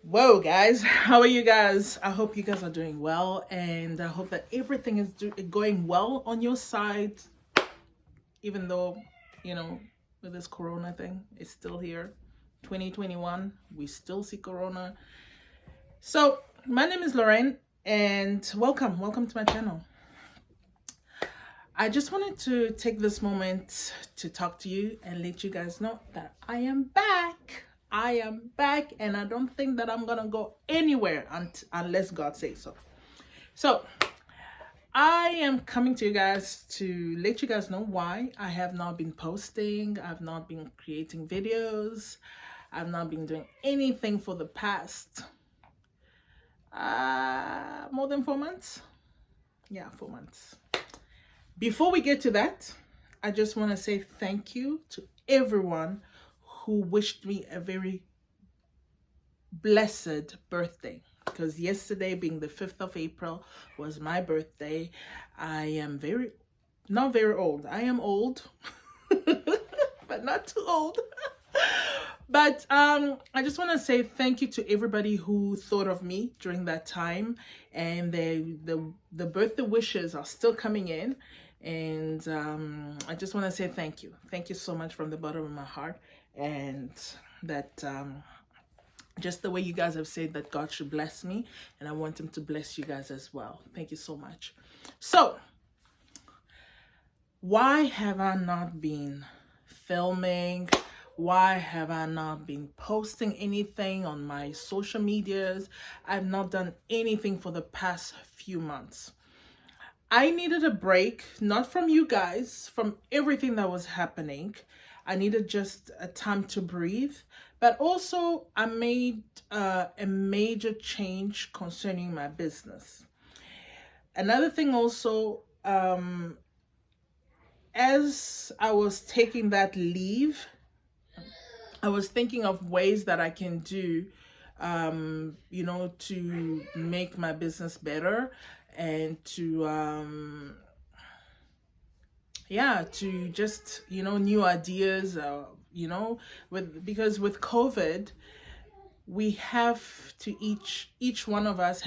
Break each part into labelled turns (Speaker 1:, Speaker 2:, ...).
Speaker 1: Whoa, guys, how are you guys? I hope you guys are doing well, and I hope that everything is going well on your side, even though, you know, with this corona thing, it's still here. 2021, we still see corona. So, my name is Lorraine, and welcome to my channel. I just wanted to take this moment to talk to you and let you guys know that I am back. I am back, and I don't think that I'm gonna go anywhere unless God says so. So, I am coming to you guys to let you guys know why I have not been posting, I've not been creating videos, I've not been doing anything for the past more than 4 months. Yeah, 4 months. Before we get to that, I just want to say thank you to everyone who wished me a very blessed birthday, because yesterday, being the 5th of April, was my birthday. I am not very old. I am old, but not too old. But I just want to say thank you to everybody who thought of me during that time, and the birthday wishes are still coming in. And I just want to say thank you so much from the bottom of my heart. And that just the way you guys have said that God should bless me, and I want him to bless you guys as well. Thank you so much. So why have I not been filming? Why have I not been posting anything on my social medias? I've not done anything for the past few months. I needed a break, not from you guys, from everything that was happening. I needed just a time to breathe. But also, I made a major change concerning my business. Another thing also, as I was taking that leave, I was thinking of ways that I can do, to make my business better, and to, to just, new ideas, because with COVID, we have to each one of us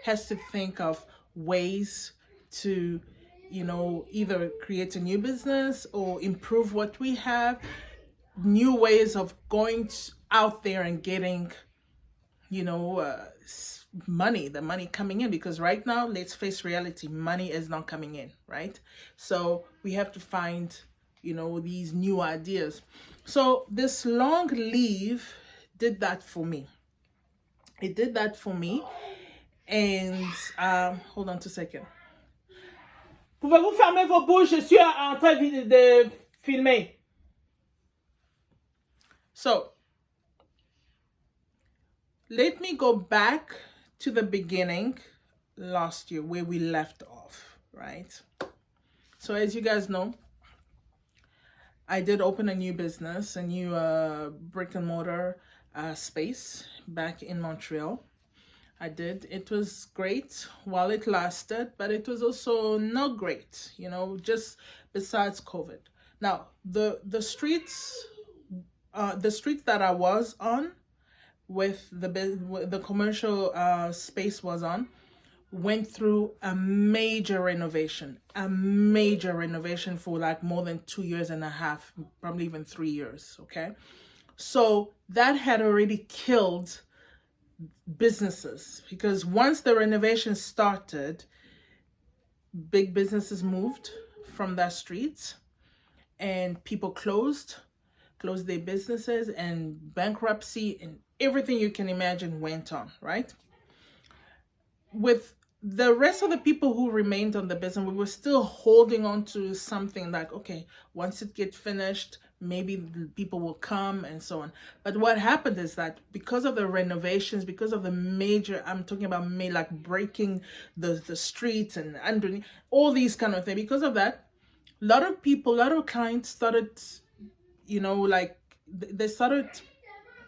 Speaker 1: has to think of ways to, either create a new business or improve what we have, new ways of going out there and getting, money, the money coming in, because right now, let's face reality, money is not coming in, right? So we have to find, these new ideas. So this long leave did that for me. It did that for me. And hold on 2 seconds. Pouvez-vous fermer vos bouches? Je suis en train de filmer. So let me go back to the beginning last year where we left off, right? So as you guys know, I did open a new business, a new brick and mortar space back in Montreal. I did. It was great while it lasted, but it was also not great, just besides COVID. Now, the streets that I was on, with the commercial space was on, went through a major renovation for like more than 2.5 years, probably even 3 years. Okay, so that had already killed businesses, because once the renovation started, big businesses moved from that street, and people closed their businesses, and bankruptcy and everything you can imagine went on, right? With the rest of the people who remained on the business, we were still holding on to something like, okay, once it gets finished, maybe people will come and so on. But what happened is that because of the renovations, because of the major, I'm talking about like breaking the streets and underneath, all these kind of things, because of that, a lot of clients started, they started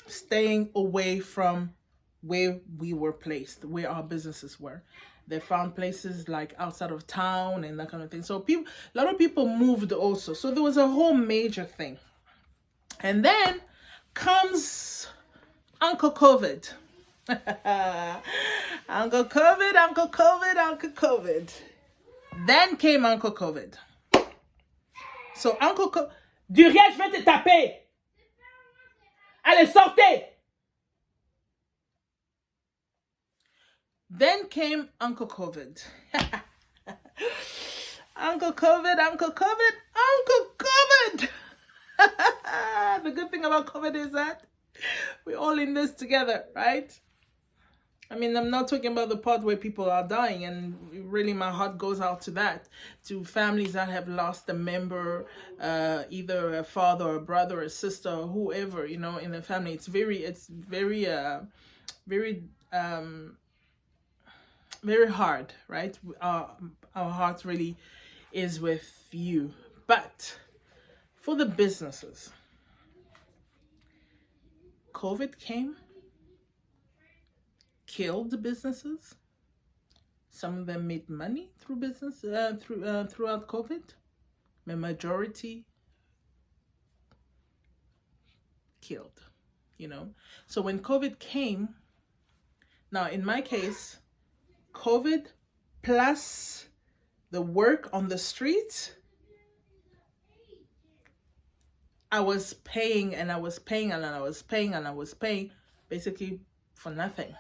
Speaker 1: staying away from where we were placed, where our businesses were. They found places like outside of town and that kind of thing. So a lot of people moved also. So there was a whole major thing. And then comes Uncle COVID. Uncle COVID, Uncle COVID, Uncle COVID. Then came Uncle COVID. So Uncle COVID.
Speaker 2: Duriel, je vais te taper. Allez, sortez.
Speaker 1: Then came Uncle COVID. Uncle COVID, Uncle COVID, Uncle COVID. The good thing about COVID is that we're all in this together, right? I mean, I'm not talking about the part where people are dying, and really my heart goes out to that, to families that have lost a member, either a father or a brother or a sister or whoever, you know, in the family. It's very very hard, right? Our heart really is with you. But for the businesses, COVID came, killed the businesses. Some of them made money through business throughout COVID. The majority killed, you know. So when COVID came, now in my case, COVID plus the work on the street, I was paying and I was paying and I was paying and I was paying basically for nothing.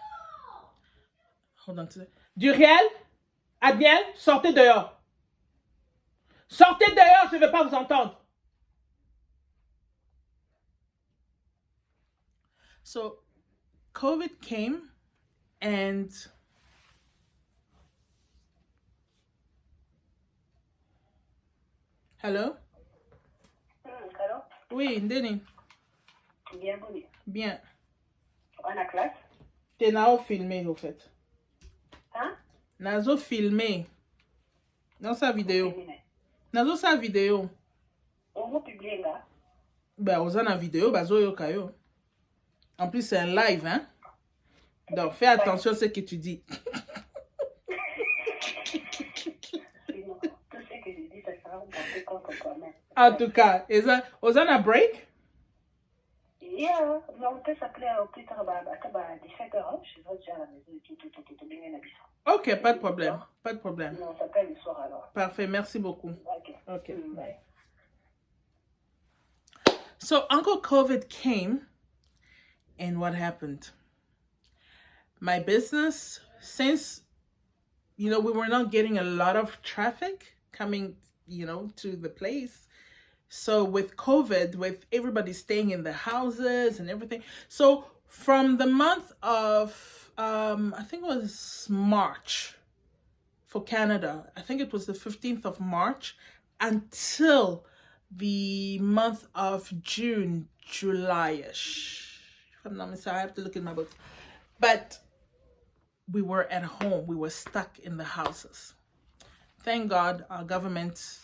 Speaker 1: Hold on to that.
Speaker 2: Duriel, Adniel, sortez dehors. Sortez dehors, je ne veux pas vous entendre.
Speaker 1: So COVID came and hello?
Speaker 3: Allô?
Speaker 1: Oui, Ndeni.
Speaker 3: Bienvenue.
Speaker 1: Bien.
Speaker 3: On a classe?
Speaker 1: T'es nao filmé au fait.
Speaker 3: Hein?
Speaker 1: Nazo filmé. Dans sa vidéo. Nazo sa vidéo.
Speaker 3: On va publier là.
Speaker 1: Ben, on a vidéo, bazo yo kayo. En plus, c'est un live, hein? Donc, fais attention à ce que tu dis.
Speaker 3: Sinon, tout ce que je dis, ça sera compté contre toi-même.
Speaker 1: En tout cas, on a break?
Speaker 3: Yeah, mais on peut s'appeler plus tard, à 17h. Je vais déjà à la maison et tout bien à la maison.
Speaker 1: Ok, pas de problème. Pas de problème.
Speaker 3: On s'appelle le soir alors.
Speaker 1: Parfait, merci beaucoup.
Speaker 3: Ok.
Speaker 1: Okay,
Speaker 3: Bye.
Speaker 1: So Uncle COVID came, and what happened? My business, since, you know, we were not getting a lot of traffic coming, you know, to the place. So with COVID, with everybody staying in the houses and everything. So from the month of, I think it was March for Canada. I think it was the 15th of March until the month of June, July-ish. If I'm not mistaken, I have to look in my books. But we were at home. We were stuck in the houses. Thank God our government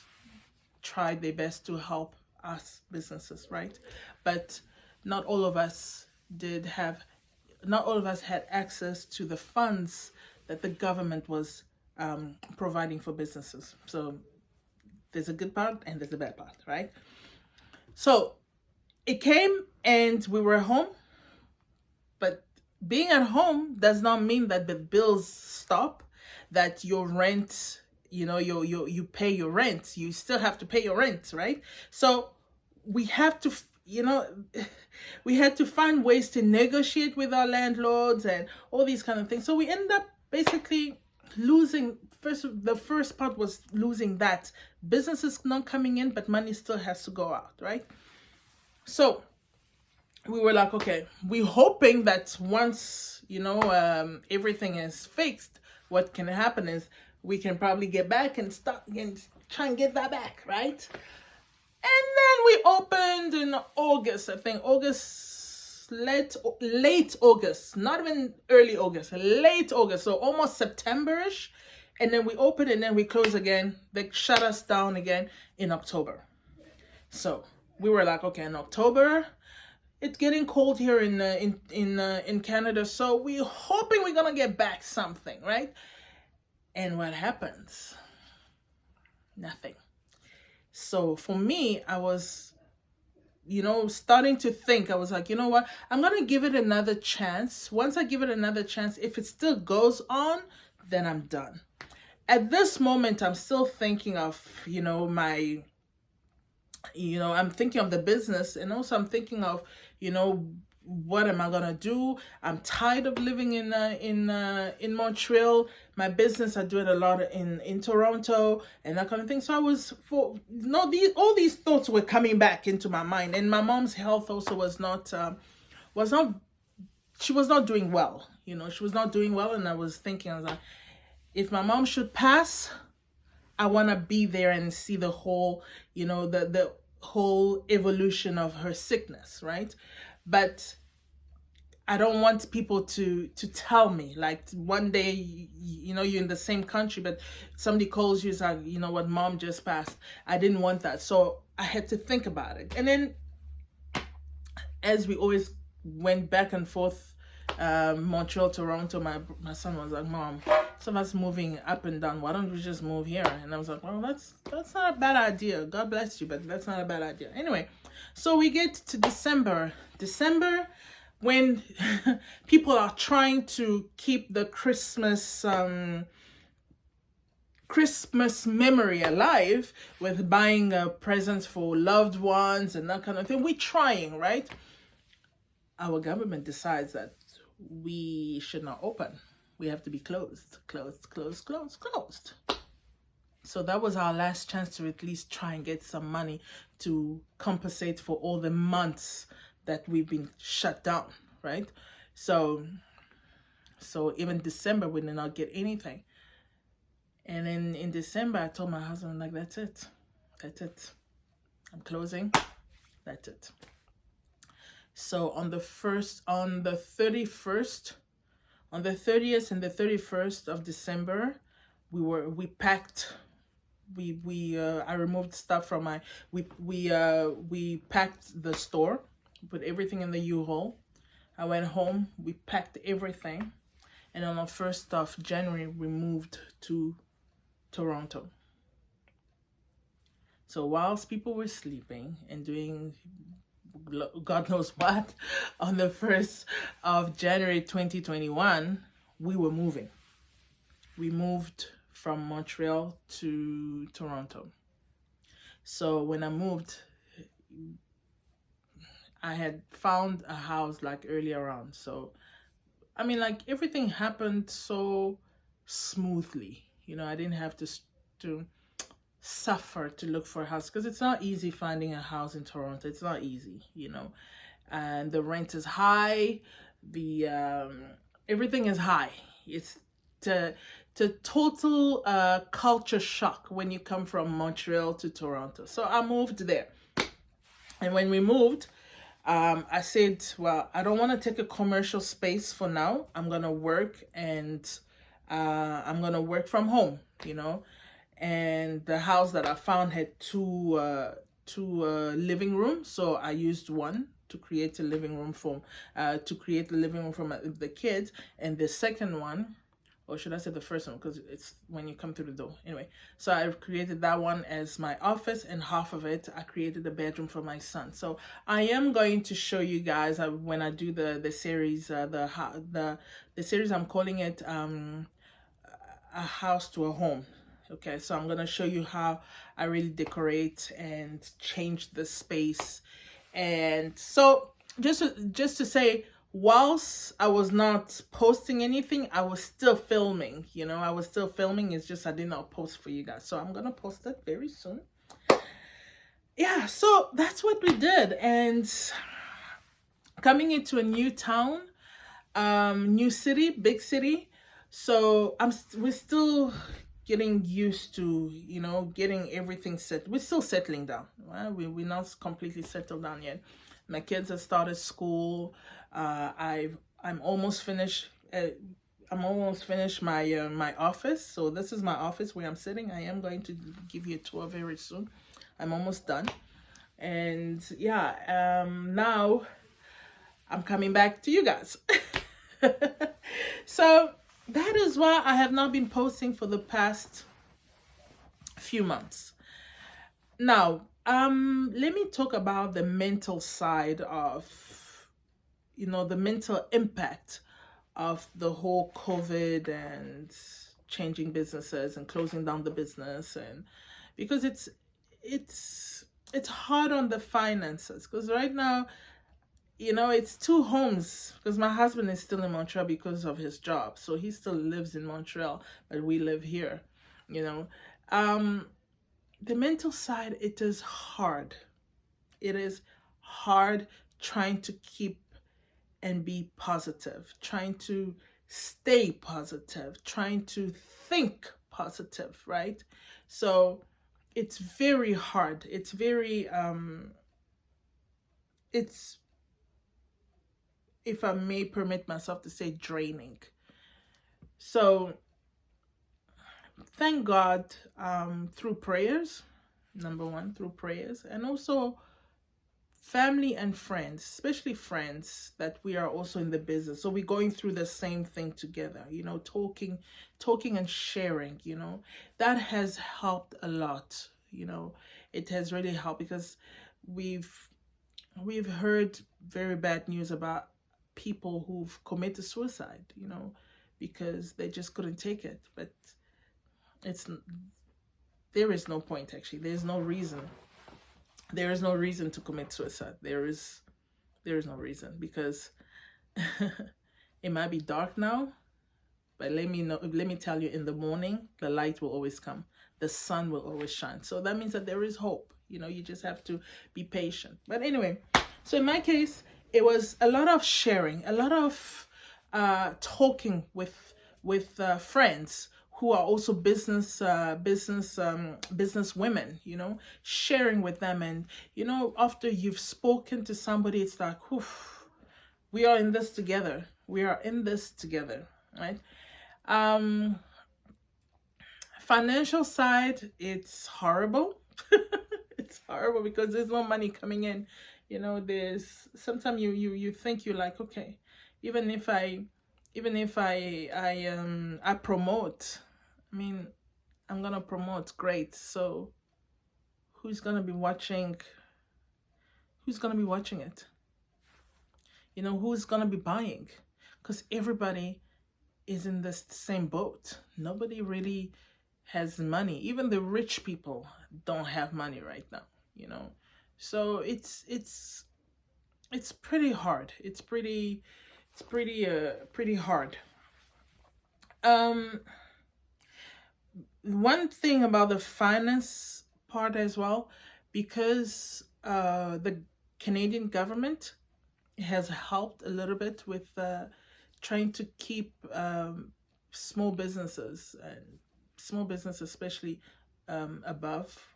Speaker 1: tried their best to help us businesses, right? But not all of us had access to the funds that the government was providing for businesses. So there's a good part and there's a bad part, right? So it came and we were home, but being at home does not mean that the bills stop, that your rent, you know, you pay your rent. You still have to pay your rent, right? So we have to, you know, we had to find ways to negotiate with our landlords and all these kind of things. So we ended up basically losing. The first part was losing that. Business is not coming in, but money still has to go out, right? So we were like, okay, we're hoping that once, you know, everything is fixed, what can happen is we can probably get back and start and try and get that back, right? And then we opened in August, I think late August, not even early August, late August, so almost September-ish. And then we opened and then we closed again. They shut us down again in October. So we were like, okay, in October, it's getting cold here in Canada, so we're hoping we're gonna get back something, right? And what happens? Nothing. So for me, I was starting to think. I was like, you know what? I'm going to give it another chance. Once I give it another chance, if it still goes on, then I'm done. At this moment, I'm still thinking of, my, I'm thinking of the business, and also I'm thinking of, what am I gonna do? I'm tired of living in Montreal. My business, I do it a lot in Toronto and that kind of thing. So I was all these thoughts were coming back into my mind, and my mom's health also was not she was not doing well. She was not doing well, and I was like, if my mom should pass, I want to be there and see the whole, the whole evolution of her sickness, right? But I don't want people to tell me, like, one day, you're in the same country, but somebody calls you, it's like, you know what, mom just passed. I didn't want that. So I had to think about it. And then, as we always went back and forth, Montreal, Toronto, my son was like, Mom, some of us moving up and down, why don't we just move here? And I was like, well, that's not a bad idea. God bless you, but that's not a bad idea. Anyway, so we get to December, when people are trying to keep the Christmas memory alive with buying presents for loved ones and that kind of thing. We're trying, right? Our government decides that we should not open. We have to be closed. So that was our last chance to at least try and get some money to compensate for all the months that we've been shut down, right? So even December, we did not get anything. And then in December, I told my husband, like, that's it. I'm closing. That's it. So on the 30th and the 31st of December, we packed. I removed stuff from we packed the store, put everything in the U-Haul. I went home, we packed everything, and on the 1st of January, we moved to Toronto. So whilst people were sleeping and doing God knows what, on the 1st of January 2021, we were moving. We moved from Montreal to Toronto. So when I moved, I had found a house like earlier on. So, I mean, like, everything happened so smoothly. I didn't have to suffer to look for a house, because it's not easy finding a house in Toronto. It's not easy, and the rent is high. The everything is high. It's the total culture shock when you come from Montreal to Toronto. So I moved there, and when we moved, I said, well, I don't want to take a commercial space for now. I'm gonna work, and I'm gonna work from home, and the house that I found had two living rooms, so I used one to create a living room for the kids, and the second one, or should I say the first one, because it's when you come through the door. Anyway, so I created that one as my office, and half of it I created a bedroom for my son. So I am going to show you guys when I do the series, the series, I'm calling it a house to a home. Okay, so I'm gonna show you how I really decorate and change the space. And so just to say, whilst I was not posting anything, I was still filming. I was still filming. It's just I did not post for you guys. So I'm gonna post it very soon. Yeah, so that's what we did. And coming into a new town, new city, big city. So we're still getting used to, getting everything set. We're still settling down. Right? We're not completely settled down yet. My kids have started school. I'm almost finished. I'm almost finished my office. So this is my office where I'm sitting. I am going to give you a tour very soon. I'm almost done. And yeah, now I'm coming back to you guys. So that is why I have not been posting for the past few months. Now, Let me talk about the mental side of, the mental impact of the whole COVID and changing businesses and closing down the business, and because it's hard on the finances, because right now, it's two homes, because my husband is still in Montreal because of his job, so he still lives in Montreal, but we live here. The mental side, it is hard. It is hard trying to keep and be positive, trying to stay positive, trying to think positive, right? So it's very hard. It's very it's, if I may permit myself to say, draining. So thank God, through prayers, number one, through prayers, and also family and friends, especially friends that we are also in the business, so we're going through the same thing together, talking and sharing, that has helped a lot. It has really helped, because we've heard very bad news about people who've committed suicide, because they just couldn't take it. But there is no point, actually. There is no reason to commit suicide. There is no reason, because it might be dark now, but let me tell you, in the morning, the light will always come. The sun will always shine. So that means that there is hope. You just have to be patient. But anyway, so in my case, it was a lot of sharing, a lot of talking with friends who are also business women, sharing with them. And, after you've spoken to somebody, it's like, we are in this together. We are in this together, right? Financial side, it's horrible. It's horrible because there's no money coming in. There's sometimes you think, you're like, okay, even if I promote, I'm gonna promote, great. So who's gonna be watching it? Who's gonna be buying? Because everybody is in the same boat. Nobody really has money. Even the rich people don't have money right now, so it's pretty hard. It's pretty hard. One thing about the finance part as well, because the Canadian government has helped a little bit with trying to keep small businesses, especially above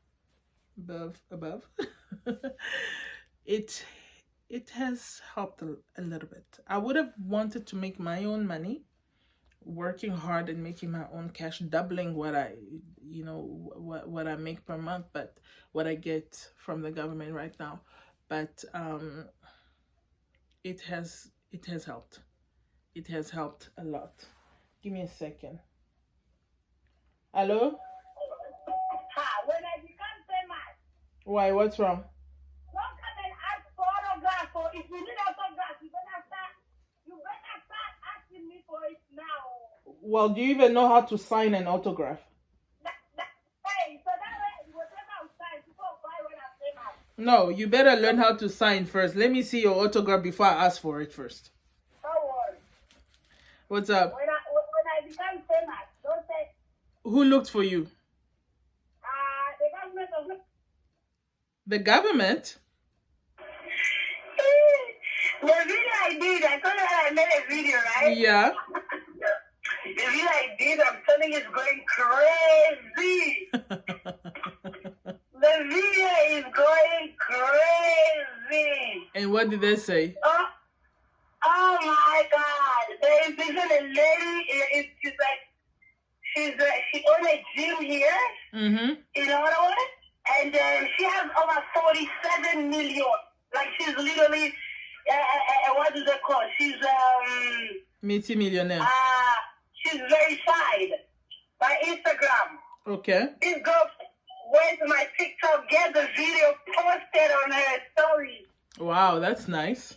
Speaker 1: it has helped a little bit. I would have wanted to make my own money, working hard and making my own cash, doubling what I make per month, but what I get from the government right now. But it has helped. It has helped a lot. Give me a second. Hello?
Speaker 3: When I become famous,
Speaker 1: Why? What's wrong?
Speaker 3: don't come and ask for autograph. Or if you need autograph, you better start asking me for it now.
Speaker 1: Well, do you even know how to sign an autograph?
Speaker 3: Hey, so that way, whatever I'm saying, people buy when I'm famous.
Speaker 1: No, you better learn how to sign first. Let me see your autograph before I ask for it first.
Speaker 3: Don't worry.
Speaker 1: What's up?
Speaker 3: When I become famous, don't say,
Speaker 1: Who looked for you?
Speaker 3: the government of...
Speaker 1: The government?
Speaker 3: The video I did, I told you I made a video, right?
Speaker 1: Yeah.
Speaker 3: The video I did, I'm telling you, it's going crazy. The video is going crazy.
Speaker 1: And what did they say?
Speaker 3: Oh my God. There is even a lady, she owns a gym here in Ottawa, and she has over 47 million. Like, she's literally, what do they call? She's
Speaker 1: multi-millionaire.
Speaker 3: She's verified by Instagram.
Speaker 1: Okay.
Speaker 3: This girl went to my TikTok, get the video posted on her story.
Speaker 1: Wow, that's nice.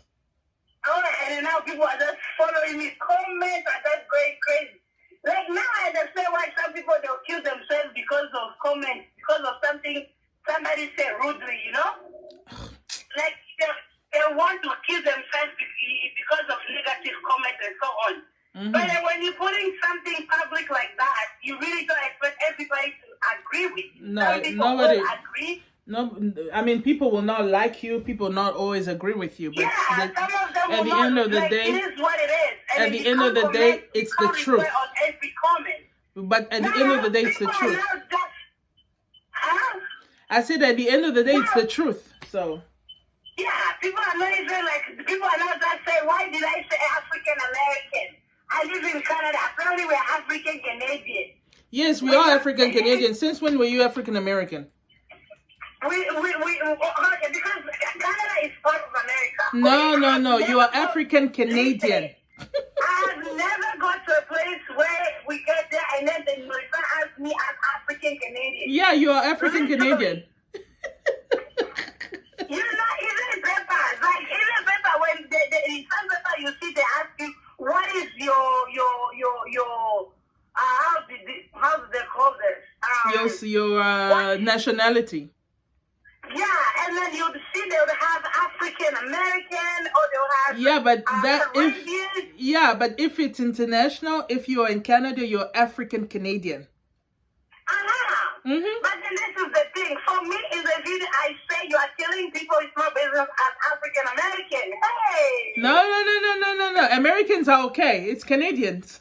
Speaker 3: Oh, and now people are just following me, comments are just going crazy. Like now I understand why some people they'll kill themselves because of comments, because of something somebody said rudely, you know? Like they want to kill themselves because of negative comments and so on.
Speaker 1: Mm-hmm.
Speaker 3: But then when you're putting something public like that, you really don't expect everybody to agree with you.
Speaker 1: No,
Speaker 3: Some people
Speaker 1: nobody.
Speaker 3: will agree.
Speaker 1: No, I mean, people will not like you. People not always agree with you. But
Speaker 3: Yeah, some of them
Speaker 1: at
Speaker 3: will
Speaker 1: the
Speaker 3: not,
Speaker 1: end of the
Speaker 3: like,
Speaker 1: day,
Speaker 3: it is what it is. And
Speaker 1: at
Speaker 3: if
Speaker 1: the
Speaker 3: you
Speaker 1: end of
Speaker 3: can't
Speaker 1: the day,
Speaker 3: comment,
Speaker 1: it's
Speaker 3: you
Speaker 1: the
Speaker 3: can't
Speaker 1: truth.
Speaker 3: reply on every comment.
Speaker 1: But at the end of the day, it's the
Speaker 3: people are
Speaker 1: truth.
Speaker 3: now just, huh?
Speaker 1: I said at the end of the day, it's the truth. So.
Speaker 3: Yeah, people are not even like, people are not just saying, why did I say African American? I live in Canada. Apparently, we're African Canadian.
Speaker 1: Yes, we are African Canadian. Since when were you African American?
Speaker 3: Okay, because Canada is part of America.
Speaker 1: No. You are African Canadian.
Speaker 3: I have never got to a place where we get there and then they ask me as African Canadian.
Speaker 1: Yeah, you are African Canadian.
Speaker 3: You know, even in papers, like even in paper, when in some paper you see they ask you what is your how do they call this?
Speaker 1: Your nationality.
Speaker 3: Yeah, and then you'll see they'll have African American or they'll have
Speaker 1: Yeah, but
Speaker 3: Caribbean.
Speaker 1: but if it's international, if you're in Canada, you're African Canadian. Mm-hmm.
Speaker 3: But then this is the thing. For me, in the video, I say you are killing people. It's not business as African American. Hey.
Speaker 1: No. Americans are okay. It's Canadians.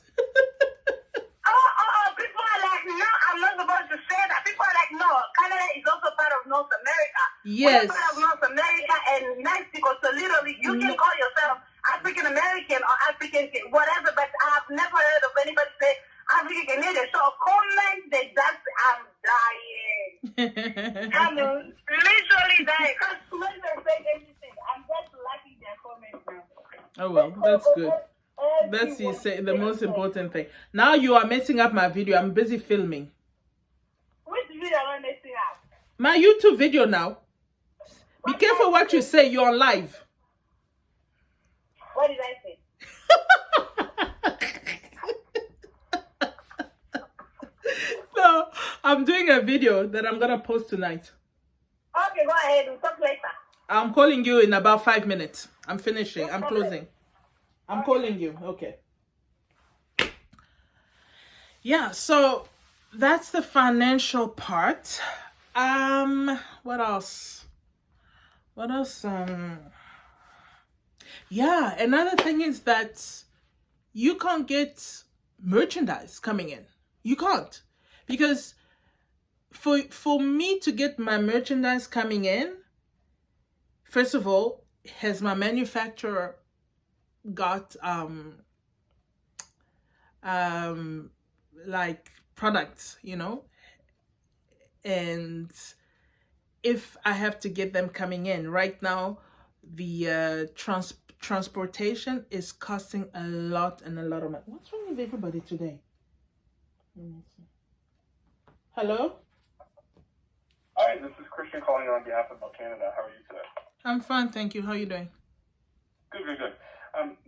Speaker 3: People are like, no, I'm not supposed to say that. People are like, no, Canada is also part of North America.
Speaker 1: Yes.
Speaker 3: We're part of North America and Mexico. So literally, you can call yourself African American or African whatever. But I have never heard of anybody say African Canadian. So comment that I'm dying. I'm literally dying. Because when they say anything, I'm just liking their comments now.
Speaker 1: Oh well, that's good. That's the most important thing. Now you are messing up my video. I'm busy filming.
Speaker 3: Which video am I messing up?
Speaker 1: My YouTube video now. Be careful what you say. You're on live.
Speaker 3: What did I say?
Speaker 1: No, I'm doing a video that I'm gonna post tonight.
Speaker 3: Okay, go ahead. We'll talk later.
Speaker 1: I'm calling you in about 5 minutes. I'm finishing. I'm closing. I'm calling you. Okay. Yeah, so that's the financial part. What else? Yeah, another thing is that you can't get merchandise coming in. You can't. Because for me to get my merchandise coming in, first of all, has my manufacturer got like products, you know? And if I have to get them coming in right now, the transportation is costing a lot of money. What's wrong with everybody today? Let me see. Hello?
Speaker 4: Hi, this is Christian calling on behalf of Canada. How are you today?
Speaker 1: I'm fine, thank you. How are you doing?
Speaker 4: Good.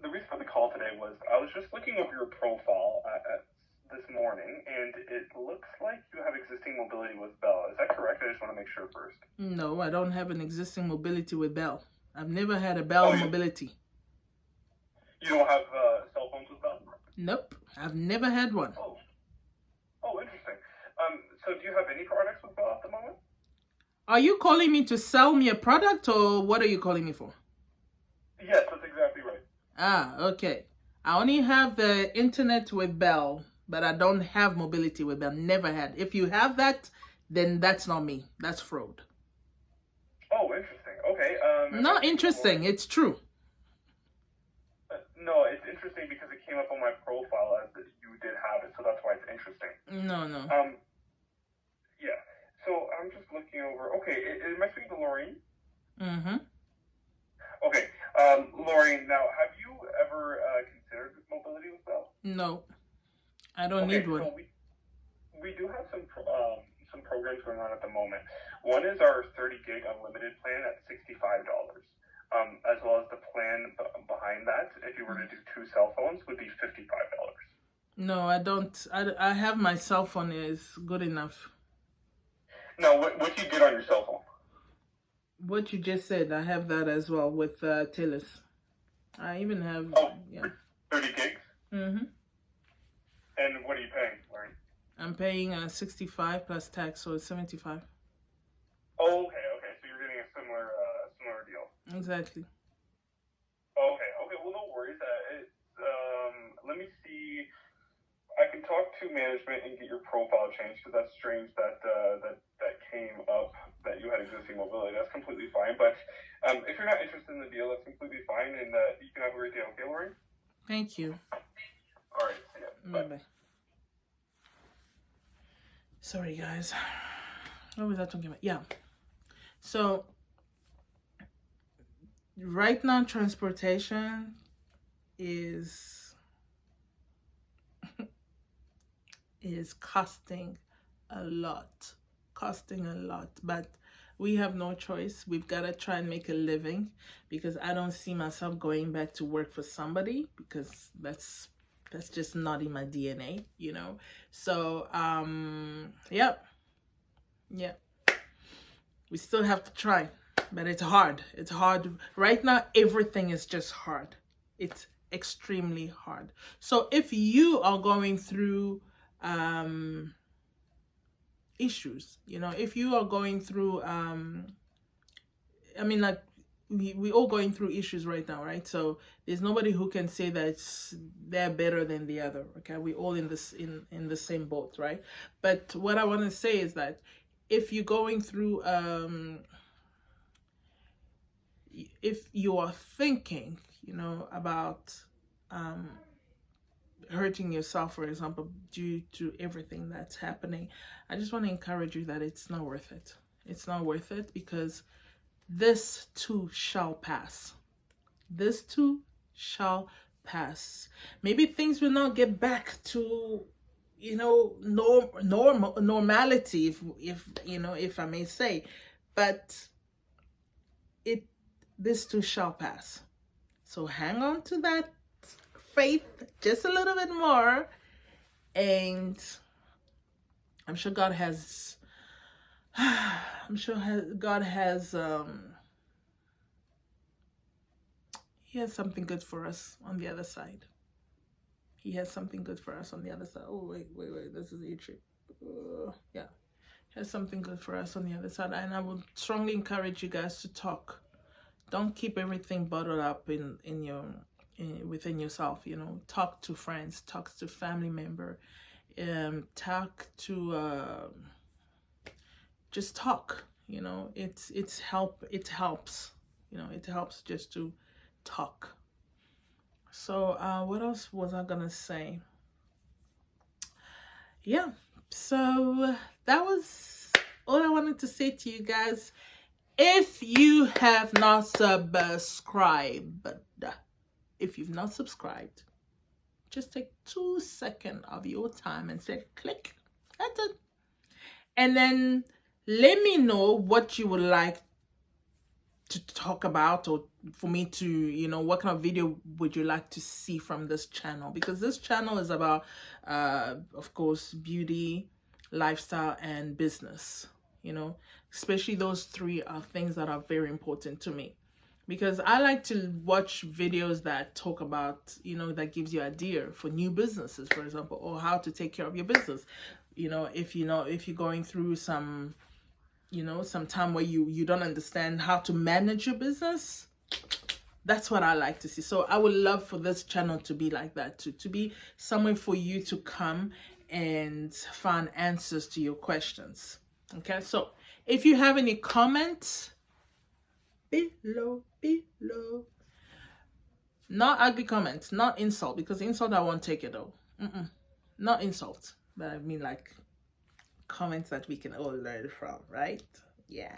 Speaker 4: The reason for the call today was I was just looking over your profile this morning, and it looks like you have existing mobility with Bell. Is that correct? I just want to make sure first.
Speaker 1: No, I don't have an existing mobility with Bell. I've never had a Bell mobility.
Speaker 4: You don't have cell phones with Bell?
Speaker 1: Nope, I've never had one.
Speaker 4: Oh, interesting. So do you have any products with Bell at the moment?
Speaker 1: Are you calling me to sell me a product, or what are you calling me for?
Speaker 4: Yes, that's exactly right.
Speaker 1: Ah, okay. I only have the internet with Bell, but I don't have mobility with Bell. Never had. If you have that, then that's not me. That's fraud.
Speaker 4: Oh, interesting. Okay.
Speaker 1: Not interesting. It's true.
Speaker 4: No, it's interesting because it came up on my profile as that you did have it, so that's why it's interesting.
Speaker 1: No.
Speaker 4: Yeah. So I'm just looking over. Okay, am I speaking to Lorraine?
Speaker 1: Mm-hmm.
Speaker 4: Okay, Lorraine. Now, have you ever considered mobility with Bell?
Speaker 1: No, I don't need one.
Speaker 4: So we do have some programs going on at the moment. One is our 30 gig unlimited plan at $65. As well as the plan behind that, if you were to do 2 cell phones, would be $55.
Speaker 1: No, I don't. I have my cell phone is good enough.
Speaker 4: No, what you did on your cell phone?
Speaker 1: What you just said, I have that as well with Taylor's. I even have, yeah.
Speaker 4: 30 gigs?
Speaker 1: Mm-hmm.
Speaker 4: And what are you paying, Lauren?
Speaker 1: I'm paying 65 plus tax, so it's 75.
Speaker 4: Oh, okay. So you're getting a similar deal.
Speaker 1: Exactly.
Speaker 4: Okay. Well, no worries. Let me see. I can talk to management and get your profile changed, because that's strange that came up that you had existing mobility. That's completely fine. But if you're not interested in the deal, that's completely fine, and you can have a great day. Okay, Lauren?
Speaker 1: Thank you.
Speaker 4: All right. See ya.
Speaker 1: Bye-bye. Sorry, guys. What was I talking about? Yeah. So, right now, transportation is costing a lot. But we have no choice. We've got to try and make a living, because I don't see myself going back to work for somebody, because that's just not in my DNA, you know. So yeah, we still have to try, but it's hard right now. Everything is just hard. It's extremely hard. So if you are going through issues, you know, if you are going through I mean, like, we all going through issues right now, right? So there's nobody who can say that they're better than the other. Okay, we all in this in the same boat, right? But what I want to say is that if you're going through if you are thinking, you know, about hurting yourself, for example, due to everything that's happening, I just want to encourage you that it's not worth it. It's not worth it, because this too shall pass. This too shall pass. Maybe things will not get back to, you know, normality, if you know, if I may say, but this too shall pass. So hang on to that faith just a little bit more, and I'm sure God has he has something good for us on the other side. He has something good for us on the other side. Oh, wait, this is YouTube. Yeah, he has something good for us on the other side, and I would strongly encourage you guys to talk. Don't keep everything bottled up within yourself. You know, talk to friends, talk to family member, talk to just talk. You know, it helps. You know, it helps just to talk. So what else was I gonna say? Yeah, so that was all I wanted to say to you guys. If you have not subscribed, if you've not subscribed, just take 2 seconds of your time and say click. That's it. And then let me know what you would like to talk about, or for me to, you know, what kind of video would you like to see from this channel, because this channel is about of course, beauty, lifestyle, and business. You know, especially those 3 are things that are very important to me, because I like to watch videos that talk about, you know, that gives you idea for new businesses, for example, or how to take care of your business. You know, if you're going through some, you know, some time where you don't understand how to manage your business, that's what I like to see. So I would love for this channel to be like that, to be somewhere for you to come and find answers to your questions. Okay, so if you have any comments below, not ugly comments, not insult, because insult I won't take it though. Not insult, but I mean like comments that we can all learn from, right? Yeah,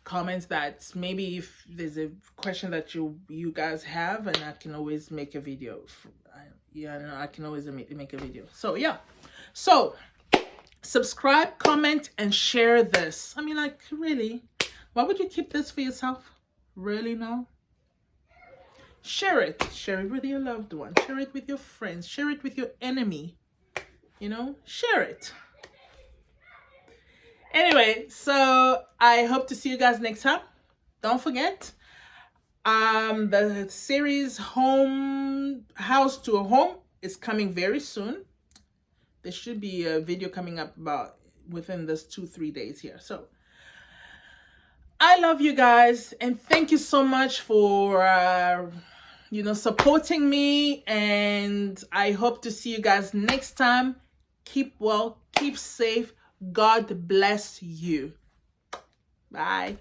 Speaker 1: comments that maybe if there's a question that you guys have, and I can always make a video. I can always make a video. So yeah, so Subscribe, comment, and share this. I mean, like, really? Why would you keep this for yourself? Really, no? Share it. Share it with your loved one. Share it with your friends. Share it with your enemy. You know, share it. Anyway, so I hope to see you guys next time. Don't forget, the series House to a Home is coming very soon. There should be a video coming up about within this 2-3 days here. So I love you guys, and thank you so much for supporting me, and I hope to see you guys next time. Keep well, keep safe. God bless you. Bye.